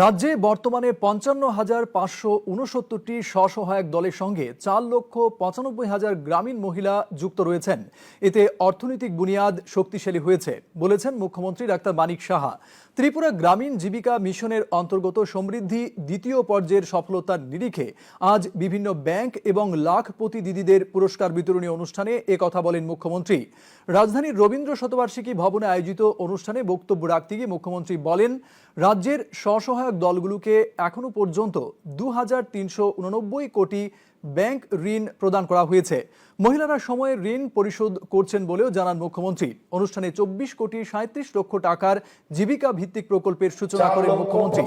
রাজ্যে বর্তমানে ৫৫,৫৬৯টি স্বসহায়ক দলের সঙ্গে ৪,৯৫,০০০ গ্রামীণ মহিলা যুক্ত রয়েছেন। এতে অর্থনৈতিক বুনিয়াদ শক্তিশালী হয়েছে বলেছেন মুখ্যমন্ত্রী ডাক্তার মানিক সাহা। ত্রিপুরা গ্রামীণ জীবিকা মিশনের অন্তর্গত সমৃদ্ধি দ্বিতীয় পর্যায়ের সফলতার নিরিখে আজ বিভিন্ন ব্যাংক এবং লাখপতি দিদিদের পুরস্কার বিতরণী অনুষ্ঠানে একথা বলেন মুখ্যমন্ত্রী। রাজধানীর রবীন্দ্র শতবার্ষিকী ভবনে আয়োজিত অনুষ্ঠানে বক্তব্য রাখতে গিয়ে মুখ্যমন্ত্রী বলেন, রাজ্যের স্বসহায়ক দলগুলোকে এখনো পর্যন্ত ২,৩৮৯ কোটি ব্যাংক ঋণ প্রদান করা হয়েছে। মহিলারা সময়ে ঋণ পরিশোধ করছেন বলেও জানান মুখ্যমন্ত্রী। অনুষ্ঠানে ২৪ কোটি ৩৭ লক্ষ টাকার জীবিকা ভিত্তিক প্রকল্পের সূচনা করেন মুখ্যমন্ত্রী।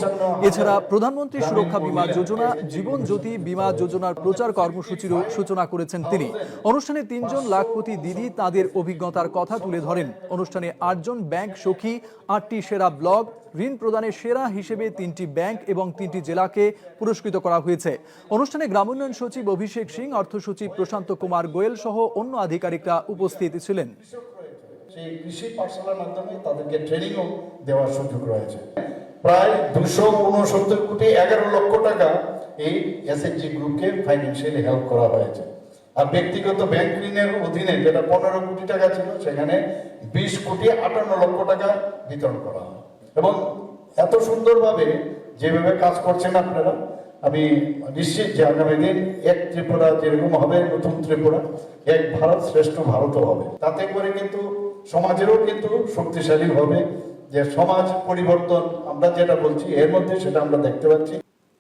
এছাড়া প্রধানমন্ত্রী সুরক্ষা বীমা যোজনা, জীবন জ্যোতি বীমা যোজনার প্রচার কর্মসূচিরও সূচনা করেছেন তিনি। অনুষ্ঠানে ৩ জন লাখপতি দিদি তাদের অভিজ্ঞতার কথা তুলে ধরেন। অনুষ্ঠানে ৮ জন ব্যাংক সখী, ৮টি সেরা ব্লক, ঋণ প্রদানের সেরা হিসেবে ৩টি ব্যাংক এবং 3টি জেলাকে পুরস্কৃত করা হয়েছে। অনুষ্ঠানে গ্রামোন্নয়ন সচিব অভিষেক সিং, অর্থ সচিব প্রশান্ত কুমার গোয়েল সহ অন্য আধিকারিকরা উপস্থিত ছিলেন। সেই কৃষি পাঠশালার মাধ্যমে তাদেরকে ট্রেনিংও দেওয়ার সুযোগ রয়েছে। প্রায় ২৬৯ কোটি ১১ লক্ষ টাকা এই এসএইচজি গ্রুপকে ফাইন্যান্সিয়ালি হেল্প করা হয়েছে। আর ব্যক্তিগত ব্যাংক ঋণের অধীনে যেটা ১৫ কোটি টাকা ছিল, সেখানে ২০ কোটি ৫৮ লক্ষ টাকা বিতরণ করা হয়। এবং এত সুন্দরভাবে যেভাবে কাজ করছেন আপনারা, আমি নিশ্চিত যে আগামী দিন এক ত্রিপুরা যেরকম হবে, নতুন ত্রিপুরা, এক ভারত শ্রেষ্ঠ ভারতও হবে। তাতে করে কিন্তু সমাজেরও কিন্তু শক্তিশালী হবে, যে সমাজ পরিবর্তন আমরা যেটা বলছি এর মধ্যে সেটা আমরা দেখতে পাচ্ছি।